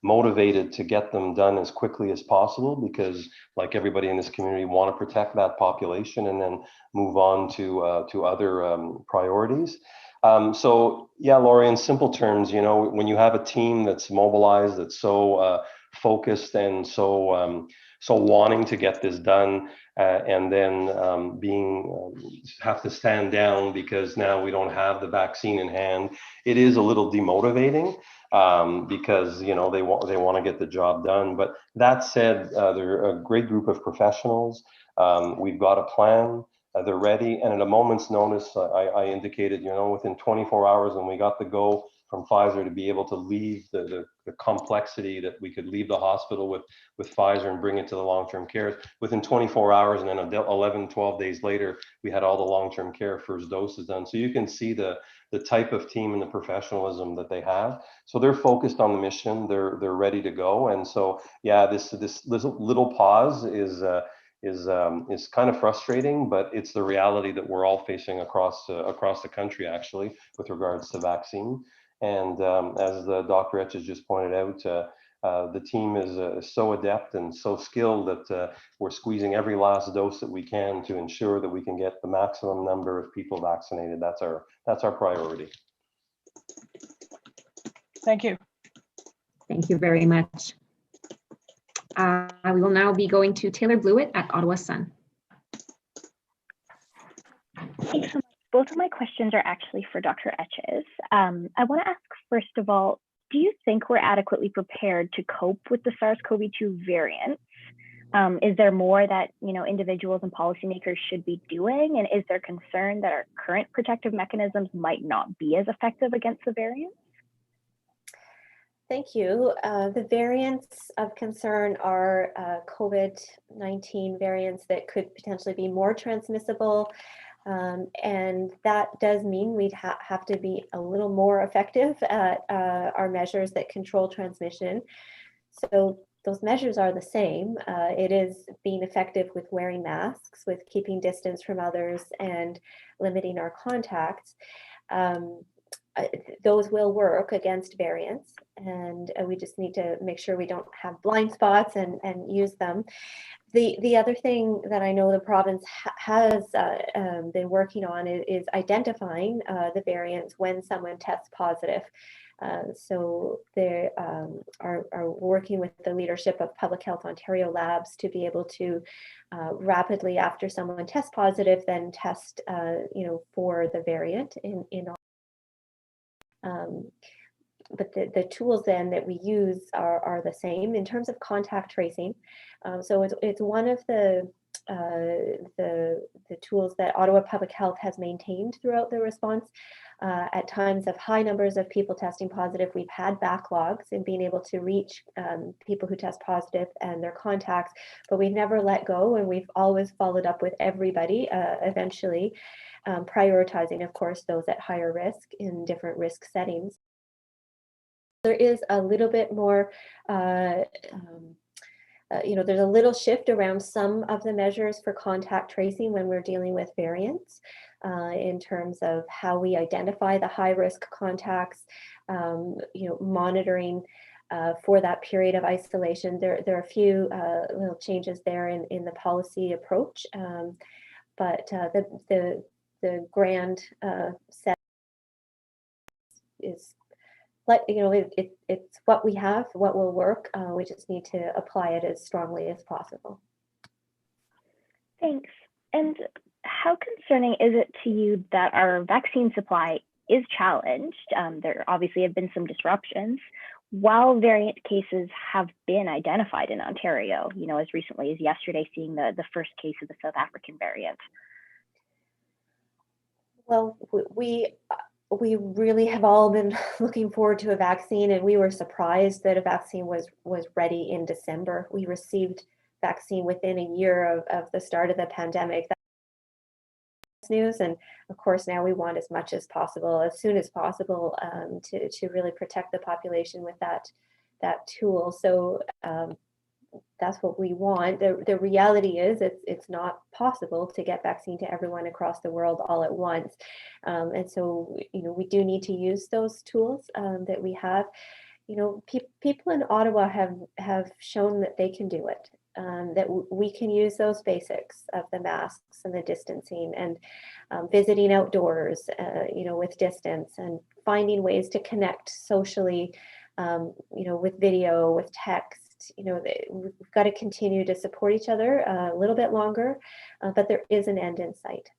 motivated to get them done as quickly as possible, because like everybody in this community, want to protect that population and then move on to other priorities. So yeah, Laurie, in simple terms, you know, when you have a team that's mobilized, that's so focused and so wanting to get this done, and then have to stand down because now we don't have the vaccine in hand, it is a little demotivating, because you know they want to get the job done. But that said, they're a great group of professionals. We've got a plan. They're ready, and at a moment's notice, I indicated, you know, within 24 hours, when we got the go from Pfizer to be able to leave the complexity, that we could leave the hospital with Pfizer and bring it to the long-term care within 24 hours, and then 11, 12 days later, we had all the long-term care first doses done. So you can see the type of team and the professionalism that they have. So they're focused on the mission. They're ready to go. And so yeah, this little pause is kind of frustrating, but it's the reality that we're all facing across the country, actually, with regards to vaccine. And as the Dr. Etches just pointed out, the team is so adept and so skilled that we're squeezing every last dose that we can to ensure that we can get the maximum number of people vaccinated. That's our priority. Thank you. Thank you very much. We will now be going to Taylor Blewett at Ottawa Sun. Thanks so much. Both of my questions are actually for Dr. Etches. I want to ask, first of all, do you think we're adequately prepared to cope with the SARS-CoV-2 variant? Is there more that individuals and policymakers should be doing? And is there concern that our current protective mechanisms might not be as effective against the variant? Thank you. The variants of concern are COVID-19 variants that could potentially be more transmissible. And that does mean we'd have to be a little more effective at our measures that control transmission. So those measures are the same. It is being effective with wearing masks, with keeping distance from others, and limiting our contacts. Those will work against variants, and we just need to make sure we don't have blind spots and use them. The other thing that I know the province has been working on is identifying the variants when someone tests positive. So they are working with the leadership of Public Health Ontario labs to be able to rapidly, after someone tests positive, then test for the variant in but the tools then that we use are the same in terms of contact tracing. So it's one of the tools that Ottawa Public Health has maintained throughout the response. At times of high numbers of people testing positive, we've had backlogs in being able to reach people who test positive and their contacts, but we've never let go, and we've always followed up with everybody eventually, prioritizing, of course, those at higher risk in different risk settings. There is a little bit more, there's a little shift around some of the measures for contact tracing when we're dealing with variants, in terms of how we identify the high risk contacts, monitoring for that period of isolation. There are a few little changes there in the policy approach, but the grand set is, it's what we have, what will work. We just need to apply it as strongly as possible. Thanks. And how concerning is it to you that our vaccine supply is challenged? There obviously have been some disruptions while variant cases have been identified in Ontario, as recently as yesterday, seeing the first case of the South African variant. Well, we really have all been looking forward to a vaccine, and we were surprised that a vaccine was ready in December. We received vaccine within a year of the start of the pandemic. That's news, and of course now we want as much as possible, as soon as possible, to really protect the population with that tool. So that's what we want. The reality is it's not possible to get vaccine to everyone across the world all at once. And so, we do need to use those tools that we have. People in Ottawa have shown that they can do it, that we can use those basics of the masks and the distancing and visiting outdoors, with distance, and finding ways to connect socially, with video, with text. We've got to continue to support each other a little bit longer, but there is an end in sight.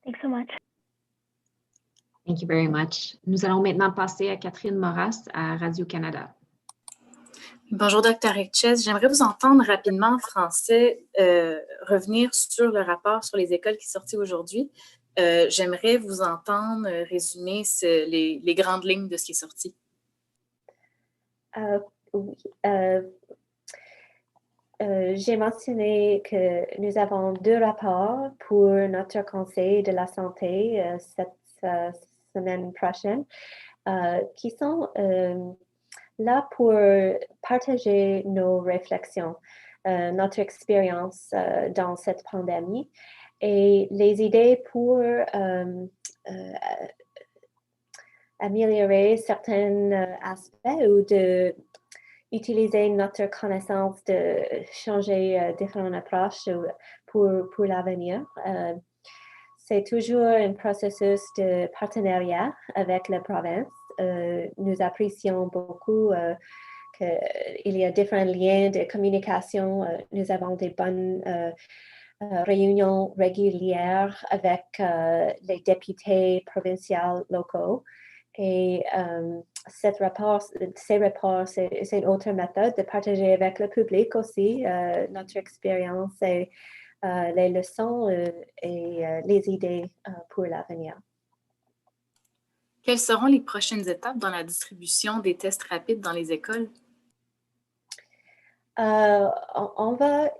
Thanks so much. Thank you very much. Nous allons maintenant passer à Catherine Moras à Radio-Canada. Bonjour, Dr. Etches. J'aimerais vous entendre rapidement en français revenir sur le rapport sur les écoles qui est sorti aujourd'hui. J'aimerais vous entendre résumer les grandes lignes de ce qui est sorti. Oui. J'ai mentionné que nous avons 2 rapports pour notre Conseil de la santé cette semaine prochaine, qui sont là pour partager nos réflexions, notre expérience dans cette pandémie et les idées pour améliorer certains aspects ou de utiliser notre connaissance de changer différentes approches pour l'avenir. C'est toujours un processus de partenariat avec la province. Nous apprécions beaucoup qu'il y a différents liens de communication. Nous avons des bonnes réunions régulières avec les députés provinciaux locaux. Et ces rapports, c'est une autre méthode de partager avec le public aussi notre expérience et les leçons et les idées pour l'avenir. Quelles seront les prochaines étapes dans la distribution des tests rapides dans les écoles? On va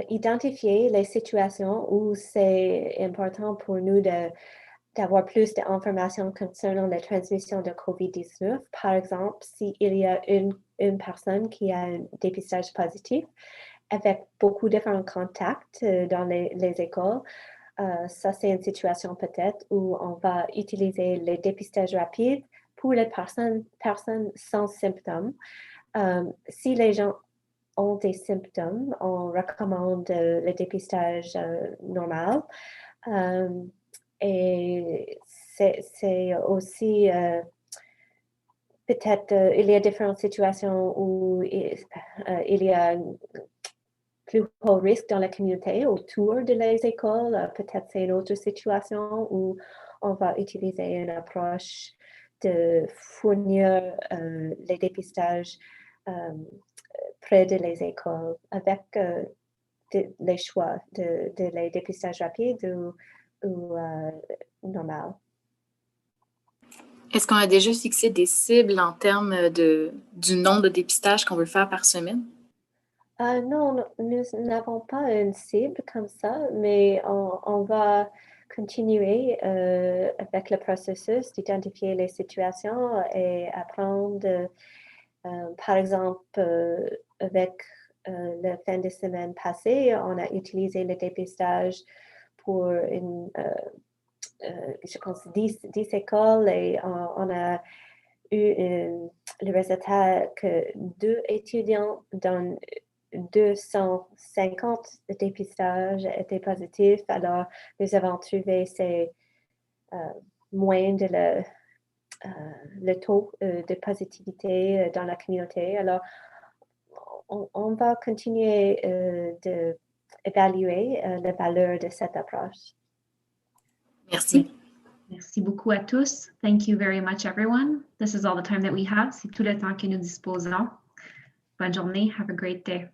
identifier les situations où c'est important pour nous d'avoir plus d'informations concernant la transmission de COVID-19. Par exemple, s'il y a une personne qui a un dépistage positif avec beaucoup de différents contacts dans les écoles, ça c'est une situation peut-être où on va utiliser les dépistages rapides pour les personnes sans symptômes. Si les gens ont des symptômes, on recommande le dépistage normal. Et c'est aussi peut-être il y a différentes situations où il y a un plus haut risque dans la communauté autour de les écoles. Peut-être c'est une autre situation où on va utiliser une approche de fournir les dépistages près de les écoles avec les choix de les dépistages rapides ou normal. Est-ce qu'on a déjà fixé des cibles en termes du nombre de dépistages qu'on veut faire par semaine? Non, nous n'avons pas une cible comme ça, mais on va continuer avec le processus d'identifier les situations et apprendre, par exemple, avec la fin de semaine passée, on a utilisé le dépistage pour je pense 10 écoles et on a eu le résultat que 2 étudiants dans 250 dépistages étaient positifs. Alors, nous avons trouvé c'est moins de le taux de positivité dans la communauté. Alors, on va continuer d'évaluer la valeur de cette approche. Merci. Merci beaucoup à tous. Thank you very much, everyone. This is all the time that we have. C'est tout le temps que nous disposons. Bonne journée. Have a great day.